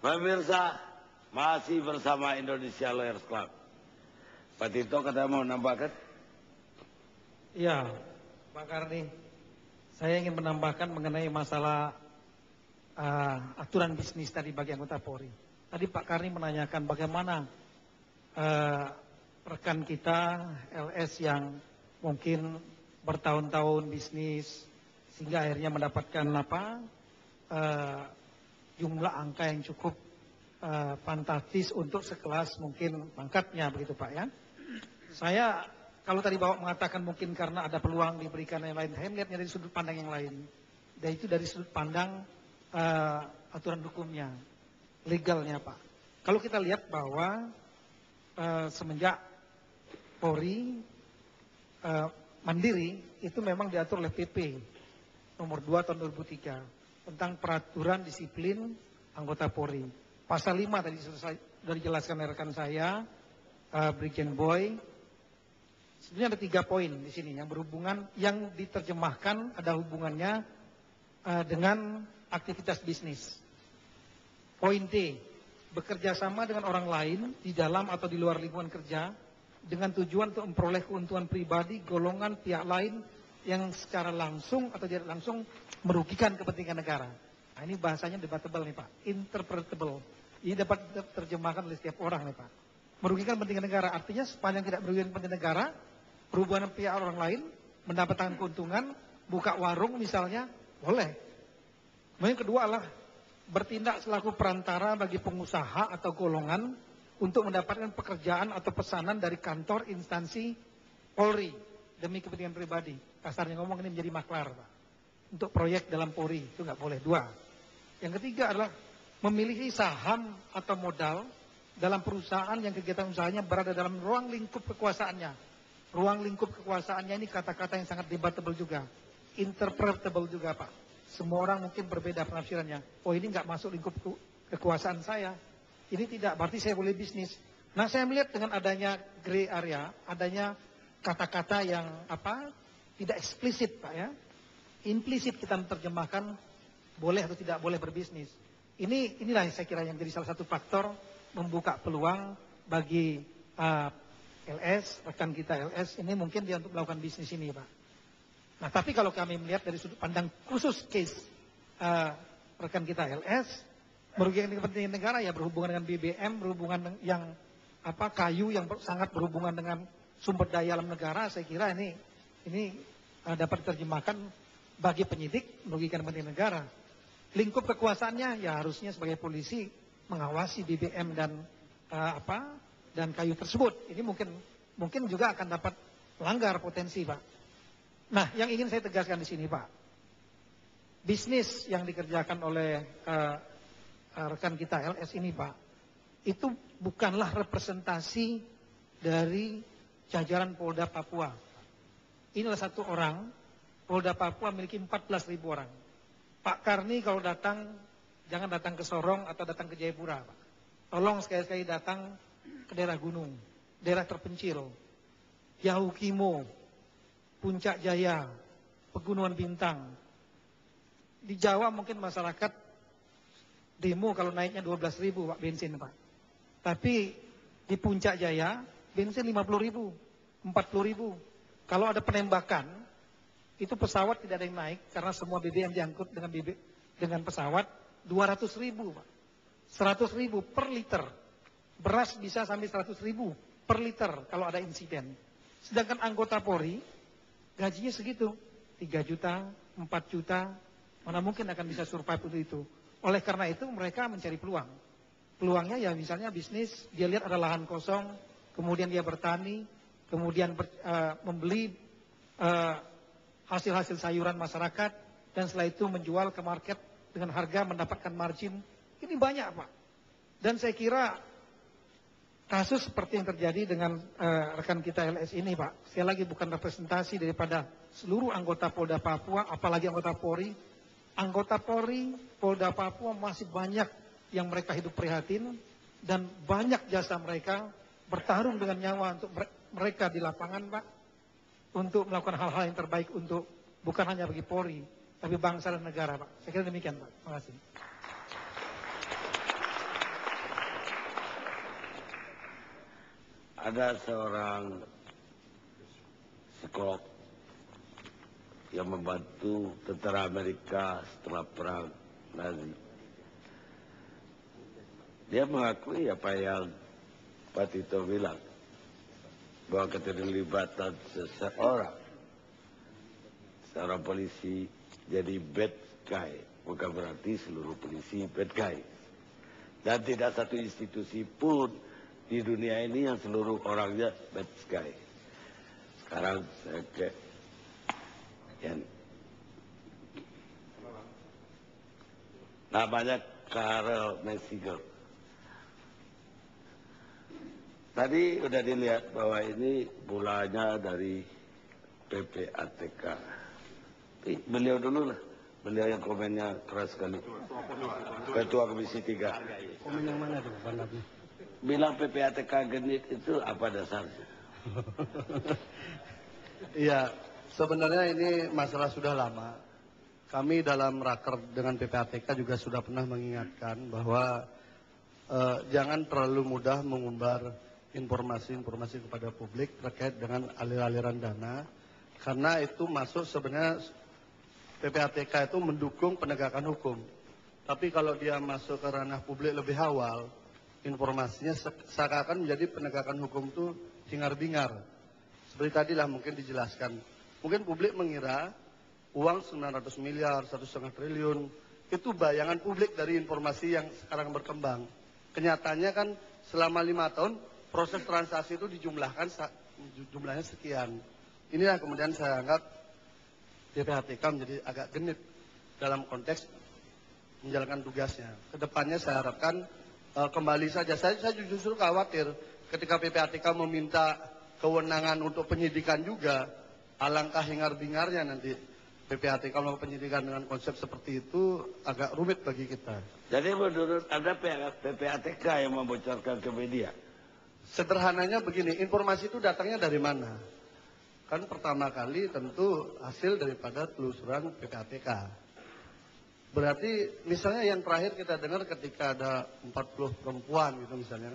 Pemirsa, masih bersama Indonesia Lawyers Club. Pak Tito katanya mau nambahkan? Iya, Pak Karni. Saya ingin menambahkan mengenai masalah aturan bisnis tadi bagi anggota Polri. Tadi Pak Karni menanyakan bagaimana rekan kita LS yang mungkin bertahun-tahun bisnis sehingga akhirnya mendapatkan jumlah angka yang cukup fantastis untuk sekelas mungkin pangkatnya begitu Pak ya. Saya kalau tadi Bapak mengatakan mungkin karena ada peluang diberikan yang lain, saya melihatnya dari sudut pandang yang lain. Dan itu dari sudut pandang aturan hukumnya, legalnya Pak. Kalau kita lihat bahwa semenjak Polri mandiri itu memang diatur oleh PP nomor 2 tahun 2003 tentang peraturan disiplin anggota Polri. Pasal 5 tadi sudah dijelaskan oleh rekan saya, Brigjen Boy. Sebenarnya ada 3 poin di sini yang berhubungan, yang diterjemahkan ada hubungannya dengan aktivitas bisnis. Poin D, bekerja sama dengan orang lain di dalam atau di luar lingkungan kerja dengan tujuan untuk memperoleh keuntungan pribadi, golongan, pihak lain yang secara langsung atau tidak langsung merugikan kepentingan negara. Nah, ini bahasanya debatable nih Pak, interpretable. Ini dapat diterjemahkan oleh setiap orang nih Pak. Merugikan kepentingan negara, artinya sepanjang tidak merugikan kepentingan negara, berhubungan dengan pihak orang lain, mendapatkan keuntungan, buka warung misalnya, boleh. Kemudian yang kedua adalah bertindak selaku perantara bagi pengusaha atau golongan untuk mendapatkan pekerjaan atau pesanan dari kantor instansi Polri demi kepentingan pribadi. Kasarnya ngomong ini menjadi maklar Pak. Untuk proyek dalam Polri itu nggak boleh. 2. Yang ketiga adalah memiliki saham atau modal dalam perusahaan yang kegiatan usahanya berada dalam ruang lingkup kekuasaannya. Ruang lingkup kekuasaannya ini kata-kata yang sangat debatable juga, interpretable juga Pak. Semua orang mungkin berbeda penafsirannya. Oh ini nggak masuk lingkup kekuasaan saya. Ini tidak, berarti saya boleh bisnis. Nah saya melihat dengan adanya gray area, adanya kata-kata yang tidak eksplisit Pak ya. Implisit kita menerjemahkan boleh atau tidak boleh berbisnis. Inilah yang saya kira yang jadi salah satu faktor membuka peluang bagi LS, rekan kita LS ini mungkin dia untuk melakukan bisnis ini Pak. Nah tapi kalau kami melihat dari sudut pandang khusus case rekan kita LS, merugikan kepentingan negara ya berhubungan dengan BBM, berhubungan dengan yang kayu yang sangat berhubungan dengan sumber daya alam negara, saya kira ini dapat diterjemahkan bagi penyidik merugikan kepentingan negara. Lingkup kekuasaannya ya harusnya sebagai polisi mengawasi BBM dan dan kayu tersebut. Ini mungkin juga akan dapat melanggar potensi Pak. Nah, yang ingin saya tegaskan di sini Pak, bisnis yang dikerjakan oleh rekan kita LS ini Pak, itu bukanlah representasi dari jajaran Polda Papua. Inilah satu orang, Polda Papua memiliki 14.000 orang. Pak Karni kalau datang, jangan datang ke Sorong atau datang ke Jayapura Pak. Tolong sekali-sekali datang ke daerah gunung, daerah terpencil, Yahukimo, Puncak Jaya, Pegunungan Bintang. Di Jawa mungkin masyarakat demo kalau naiknya 12.000 Pak bensin Pak. Tapi di Puncak Jaya bensin 50.000, 40.000. Kalau ada penembakan, itu pesawat tidak ada yang naik karena semua BBM diangkut dengan pesawat 200.000 Pak. 100.000 per liter. Beras bisa sampai 100.000 per liter kalau ada insiden. Sedangkan anggota Polri gajinya segitu, 3 juta, 4 juta, mana mungkin akan bisa survive untuk itu. Oleh karena itu mereka mencari peluang. Peluangnya ya misalnya bisnis, dia lihat ada lahan kosong, kemudian dia bertani, kemudian membeli hasil-hasil sayuran masyarakat, dan setelah itu menjual ke market dengan harga mendapatkan margin. Ini banyak Pak. Dan saya kira kasus seperti yang terjadi dengan rekan kita LS ini Pak, sekali lagi bukan representasi daripada seluruh anggota Polda Papua, apalagi anggota Polri. Anggota Polri, Polda Papua masih banyak yang mereka hidup prihatin, dan banyak jasa mereka bertarung dengan nyawa untuk mereka di lapangan Pak, untuk melakukan hal-hal yang terbaik untuk bukan hanya bagi Polri, tapi bangsa dan negara Pak. Saya kira demikian Pak. Terima kasih. ada seorang psikolog yang membantu tentara Amerika setelah perang Nazi. Dia mengakui apa yang Pak Tito bilang, bahwa keterlibatan seorang polisi jadi bad guy, bukan berarti seluruh polisi bad guy. Dan tidak satu institusi pun di dunia ini yang seluruh orangnya bad guy. Sekarang saya ke yang namanya Karel Messiger. Tadi udah dilihat bahwa ini bolanya dari PPATK. Beliau dulu lah. Beliau yang komennya keras sekali. Ketua Komisi 3. Komen yang mana tuh, Bang Nabi? Bilang PPATK genit itu apa dasarnya? Iya, sebenarnya ini masalah sudah lama. Kami dalam raker dengan PPATK juga sudah pernah mengingatkan bahwa jangan terlalu mudah mengumbar informasi-informasi kepada publik terkait dengan aliran dana, karena itu masuk sebenarnya PPATK itu mendukung penegakan hukum. Tapi kalau dia masuk ke ranah publik lebih awal, informasinya seakan-akan menjadi penegakan hukum itu hingar-bingar. Seperti tadilah mungkin dijelaskan. Mungkin publik mengira uang 900 miliar, 1,5 triliun, itu bayangan publik dari informasi yang sekarang berkembang. Kenyataannya kan selama 5 tahun proses transaksi itu dijumlahkan jumlahnya sekian. Inilah kemudian saya anggap PPATK menjadi agak genit dalam konteks menjalankan tugasnya. Kedepannya saya harapkan kembali saja. Saya justru khawatir ketika PPATK meminta kewenangan untuk penyidikan juga, alangkah hingar-bingarnya nanti PPATK melakukan penyidikan dengan konsep seperti itu agak rumit bagi kita. Jadi menurut Anda PPATK yang membocorkan ke media? Sederhananya begini, informasi itu datangnya dari mana? Kan pertama kali tentu hasil daripada telusuran PPATK. Berarti misalnya yang terakhir kita dengar ketika ada 40 perempuan gitu misalnya.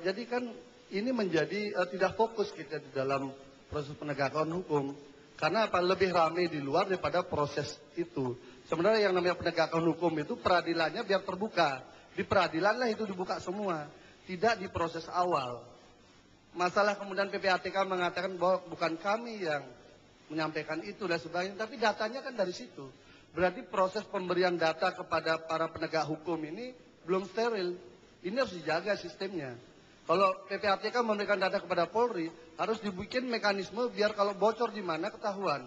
Jadi kan ini menjadi tidak fokus kita di dalam proses penegakan hukum. Karena apa? Lebih ramai di luar daripada proses itu. Sebenarnya yang namanya penegakan hukum itu peradilannya biar terbuka. Di peradilan lah itu dibuka semua. Tidak di proses awal. Masalah kemudian PPATK mengatakan bahwa bukan kami yang menyampaikan itu dan sebagainya. Tapi datanya kan dari situ. Berarti proses pemberian data kepada para penegak hukum ini belum steril. Ini harus dijaga sistemnya. Kalau PPATK memberikan data kepada Polri, harus dibikin mekanisme biar kalau bocor di mana ketahuan.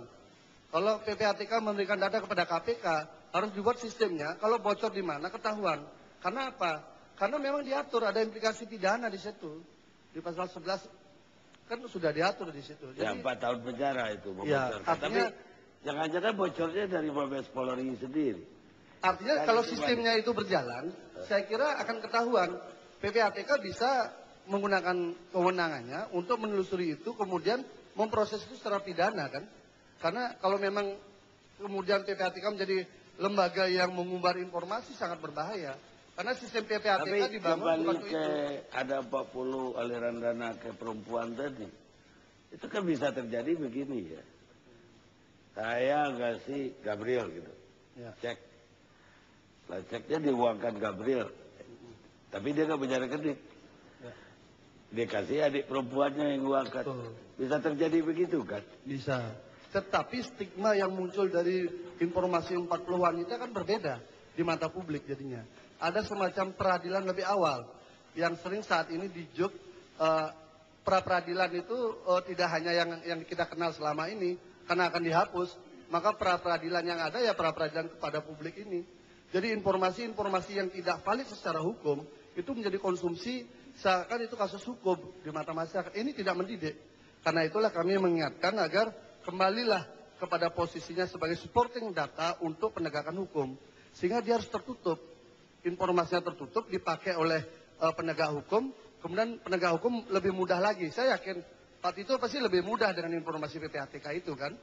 Kalau PPATK memberikan data kepada KPK, harus dibuat sistemnya, kalau bocor di mana ketahuan. Karena apa? Karena memang diatur, ada implikasi pidana di situ. Di pasal 11 kan sudah diatur di situ. Jadi, ya 4 tahun penjara itu membocorkan. Ya, artinya, tapi jangan-jangan bocornya dari Mabes Polri sendiri. Artinya kalau sistemnya itu berjalan, saya kira akan ketahuan. PPATK bisa menggunakan kewenangannya untuk menelusuri itu, kemudian memproses itu secara pidana kan. Karena kalau memang kemudian PPATK menjadi lembaga yang mengumbar informasi sangat berbahaya. Karena sistem PPATK dibangun kembali untuk ke itu. ada 40 aliran dana ke perempuan tadi. Itu kan bisa terjadi begini ya. Saya kasih Gabriel gitu. Ya. Cek. Lah ceknya diuangkan Gabriel. Tapi dia nggak punya rekening. Ya. Dia kasih adik perempuannya yang uangkan. Betul. Bisa terjadi begitu kan? Bisa. Tetapi stigma yang muncul dari informasi 40 wanita kan berbeda di mata publik jadinya. Ada semacam peradilan lebih awal yang sering saat ini dijuk pra peradilan itu tidak hanya yang kita kenal selama ini karena akan dihapus, maka pra peradilan yang ada ya pra peradilan kepada publik ini. Jadi informasi-informasi yang tidak valid secara hukum itu menjadi konsumsi seakan itu kasus hukum di mata masyarakat. Ini tidak mendidik. Karena itulah kami mengingatkan agar kembalilah kepada posisinya sebagai supporting data untuk penegakan hukum. Sehingga dia harus tertutup. Informasinya tertutup, dipakai oleh penegak hukum. Kemudian penegak hukum lebih mudah lagi. Saya yakin Pak Tito pasti lebih mudah dengan informasi PPATK itu kan.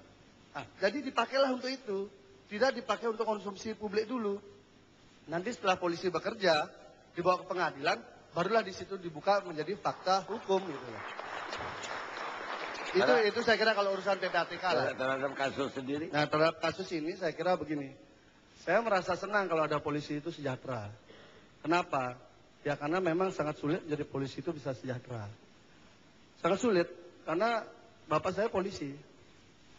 Nah, jadi dipakailah untuk itu. Tidak dipakai untuk konsumsi publik dulu. Nanti setelah polisi bekerja, dibawa ke pengadilan, barulah di situ dibuka menjadi fakta hukum gitu loh. Itu saya kira kalau urusan PPATK lah. Terhadap kasus sendiri? Nah, terhadap kasus ini saya kira begini. Saya merasa senang kalau ada polisi itu sejahtera. Kenapa? Ya karena memang sangat sulit jadi polisi itu bisa sejahtera. Sangat sulit karena bapak saya polisi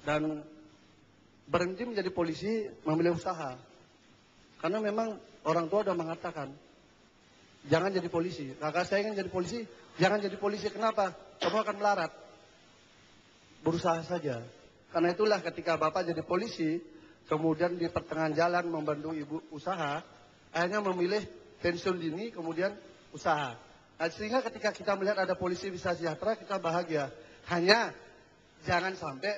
dan berhenti menjadi polisi memilih usaha. Karena memang orang tua sudah mengatakan jangan jadi polisi. Kakak saya ingin jadi polisi, jangan jadi polisi. Kenapa? Kamu akan melarat. Berusaha saja. Karena itulah ketika bapak jadi polisi, kemudian di pertengahan jalan membantu ibu usaha, akhirnya memilih pensiun dini, kemudian usaha. Nah, sehingga ketika kita melihat ada polisi bisa sejahtera, kita bahagia. Hanya jangan sampai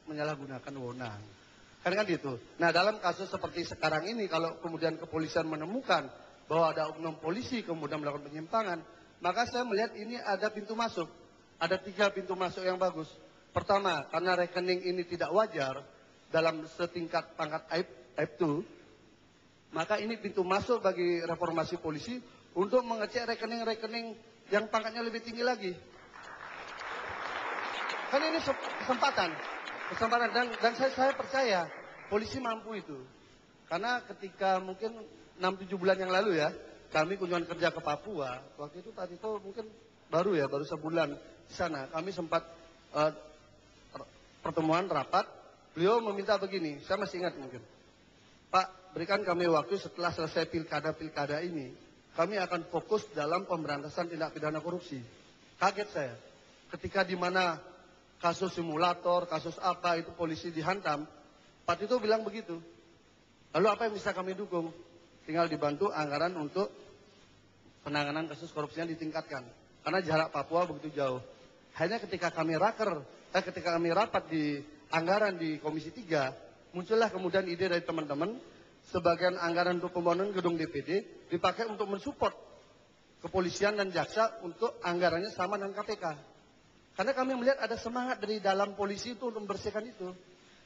menyalahgunakan wewenang. Kan gitu. Nah, dalam kasus seperti sekarang ini, kalau kemudian kepolisian menemukan bahwa ada oknum polisi kemudian melakukan penyimpangan, maka saya melihat ini ada pintu masuk. Ada 3 pintu masuk yang bagus. Pertama, karena rekening ini tidak wajar dalam setingkat pangkat Aibtu, maka ini pintu masuk bagi reformasi polisi untuk mengecek rekening-rekening yang pangkatnya lebih tinggi lagi. Kan ini kesempatan dan saya percaya polisi mampu itu. Karena ketika mungkin 6-7 bulan yang lalu ya, kami kunjungan kerja ke Papua, waktu itu tadi itu mungkin baru sebulan di sana. Kami sempat pertemuan rapat, beliau meminta begini, saya masih ingat mungkin. Pak, berikan kami waktu setelah selesai pilkada ini, kami akan fokus dalam pemberantasan tindak pidana korupsi. Kaget saya, ketika di mana kasus simulator, kasus apa itu polisi dihantam, Pak Tito bilang begitu. Lalu apa yang bisa kami dukung? Tinggal dibantu anggaran untuk penanganan kasus korupsinya ditingkatkan. Karena jarak Papua begitu jauh. Hanya ketika kami rapat di anggaran di Komisi 3, muncullah kemudian ide dari teman-teman, sebagian anggaran untuk pembangunan gedung DPD dipakai untuk mensupport kepolisian dan jaksa untuk anggarannya sama dengan KPK. Karena kami melihat ada semangat dari dalam polisi itu untuk membersihkan itu.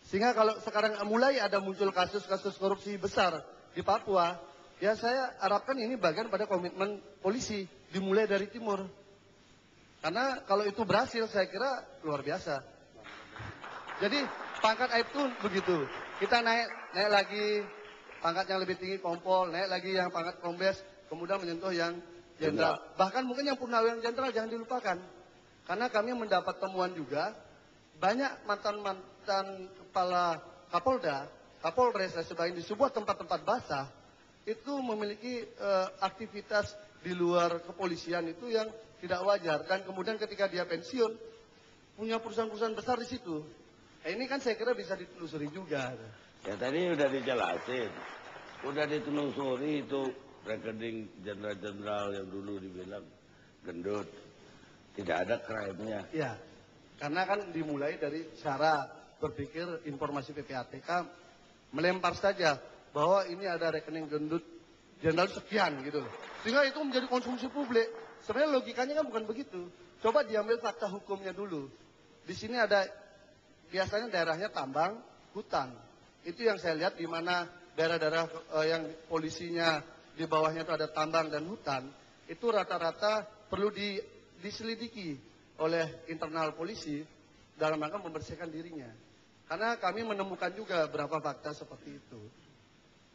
Sehingga kalau sekarang mulai ada muncul kasus-kasus korupsi besar di Papua, ya saya harapkan ini bagian pada komitmen polisi, dimulai dari timur. Karena kalau itu berhasil, saya kira luar biasa. Jadi pangkat Aibtu begitu. Kita naik lagi pangkat yang lebih tinggi kompol, naik lagi yang pangkat kombes, kemudian menyentuh yang jenderal. Bahkan mungkin yang purnawirawan jenderal jangan dilupakan. Karena kami mendapat temuan juga, banyak mantan-mantan kepala Kapolda, Kapolres dan sebagainya di sebuah tempat-tempat basah, itu memiliki aktivitas di luar kepolisian itu yang tidak wajar. Dan kemudian ketika dia pensiun, punya perusahaan-perusahaan besar di situ. Nah, ini kan saya kira bisa ditelusuri juga. Ya tadi udah dijelasin, udah ditelusuri itu rekening jenderal-jenderal yang dulu dibilang gendut. Tidak ada crime-nya. Ya, karena kan dimulai dari cara berpikir informasi PPATK melempar saja bahwa ini ada rekening gendut jenderal sekian gitu loh. Sehingga itu menjadi konsumsi publik. Sebenarnya logikanya kan bukan begitu. Coba diambil fakta hukumnya dulu. Di sini ada biasanya daerahnya tambang, hutan. Itu yang saya lihat di mana daerah-daerah yang polisinya di bawahnya itu ada tambang dan hutan. Itu rata-rata perlu diselidiki oleh internal polisi dalam rangka membersihkan dirinya. Karena kami menemukan juga beberapa fakta seperti itu.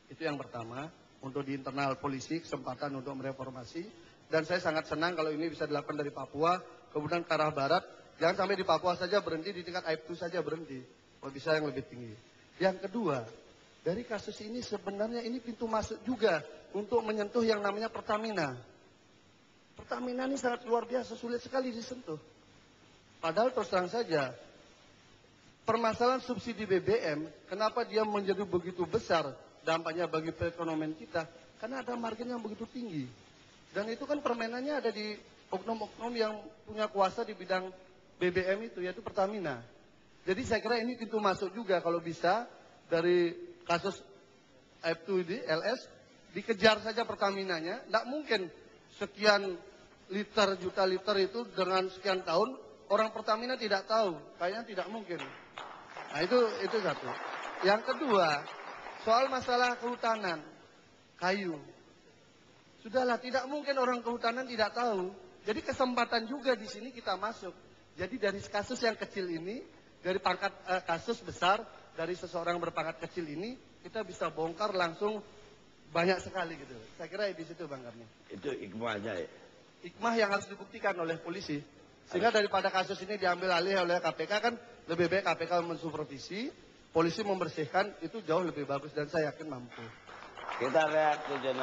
Itu yang pertama, untuk di internal polisi kesempatan untuk mereformasi. Dan saya sangat senang kalau ini bisa dilakukan dari Papua, kemudian ke arah barat. Jangan sampai di Papua saja berhenti, di tingkat Aibtu saja berhenti. Kalau bisa yang lebih tinggi. Yang kedua, dari kasus ini sebenarnya ini pintu masuk juga untuk menyentuh yang namanya Pertamina. Pertamina ini sangat luar biasa, sulit sekali disentuh. Padahal terus terang saja, permasalahan subsidi BBM, kenapa dia menjadi begitu besar dampaknya bagi perekonomian kita? Karena ada margin yang begitu tinggi. Dan itu kan permainannya ada di oknum-oknum yang punya kuasa di bidang BBM itu, yaitu Pertamina. Jadi saya kira ini pintu masuk juga kalau bisa dari kasus Aibtu ini, LS, dikejar saja Pertaminanya. Tidak mungkin sekian liter, juta liter itu dengan sekian tahun, orang Pertamina tidak tahu. Kayaknya tidak mungkin. Nah itu satu. Yang kedua, soal masalah kehutanan, kayu. Sudahlah, tidak mungkin orang kehutanan tidak tahu. Jadi kesempatan juga di sini kita masuk. Jadi dari kasus yang kecil ini, dari pangkat kasus besar, dari seseorang berpangkat kecil ini, kita bisa bongkar langsung banyak sekali gitu. Saya kira di situ Bang Karni. Itu hikmahnya ya. Hikmah yang harus dibuktikan oleh polisi. Sehingga daripada kasus ini diambil alih oleh KPK kan lebih baik KPK mensupervisi, polisi membersihkan, itu jauh lebih bagus dan saya yakin mampu. Kita lihat tujuan.